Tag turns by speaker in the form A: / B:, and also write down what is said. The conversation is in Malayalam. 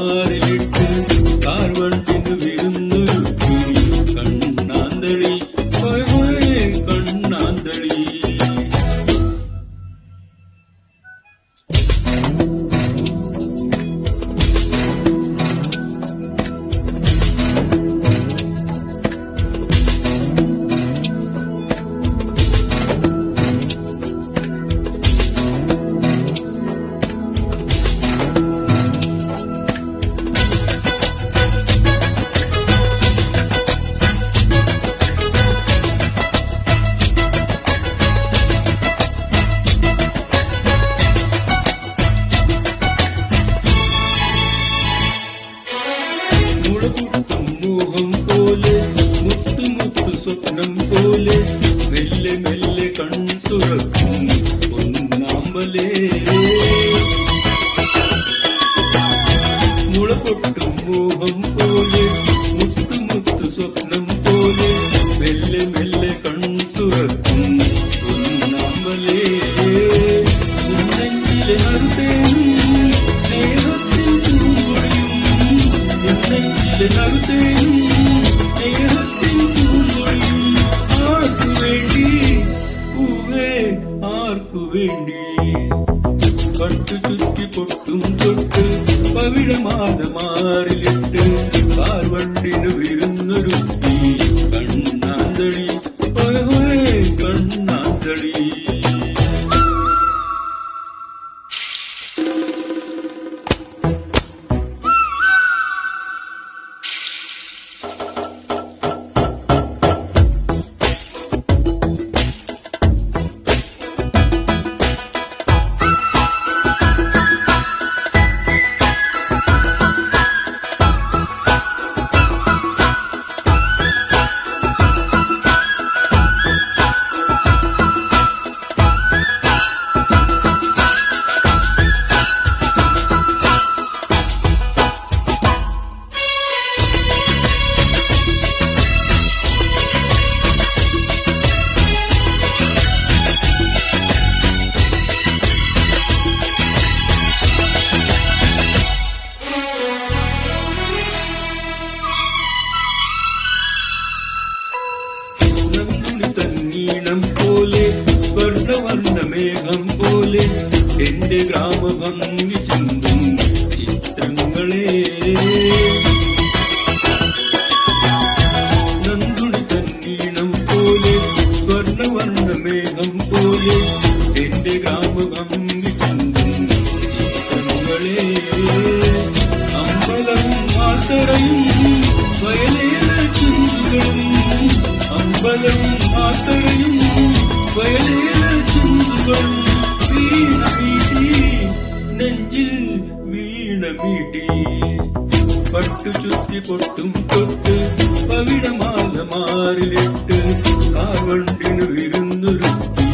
A: മാറിലിട്ട് കാർവണ്ടിന് വിരുന്നൊരുക്കി കണ്ണാന്തളി കണ്ണാന്തളി. മോഹം പോലെ മുത്തു മുത്തു സ്വപ്നം പോലെ മെല്ലെ മെല്ലെ കൺതുറക്കും ഒന്നാമ്പലേ. മുളപൊട്ടും മോഹം പോലെ മുത്തു മുത്തു സ്വപ്നം പോലെ മെല്ലെ മെല്ലെ കൺതുറക്കും ഒന്നാമ്പലേ. നെഞ്ചിലെ നറുതേനും സ്നേഹത്തിൽ പൂങ്കൊടിയും നെഞ്ചിലെ നറുതേനും സ്നേഹത്തിൽ പൂങ്കൊടിയും ആർക്കു വേണ്ടി പൂവേ ആർക്കു വേണ്ടി. പട്ടു ചുറ്റി പൊട്ടും തൊട്ട് പവിഴമാല മാറിലിട്ട് കാർവണ്ടിന് വിരുന്നൊരുക്കി കണ്ണാന്തളി കണ്ണാന്തളി. തന്നീണം പോലെ വർണ്ണവർണ്ണമേഘം പോലെ എന്റെ ഗ്രാമഭംഗി ചിന്തും ചിത്രങ്ങളെ. നന്ദുണി തന്നീണം പോലെ വർണ്ണവർണ്ണമേഘം പോലെ എന്റെ ഗ്രാമഭംഗി ചിന്തും ചിത്രങ്ങളെ. അമ്പലവും മാത്തറയും വയലേല ചിന്തുകളും അമ്പലവും മാത്തറയും വയലേല ചിന്തുകളും വീണ മീട്ടി നെഞ്ചിൽ വീണ മീട്ടി. പട്ടു ചുറ്റി പൊട്ടും തൊട്ട് പവിഴമാല മാറിലിട്ട് കാർവണ്ടിന് വിരുന്നൊരുക്കി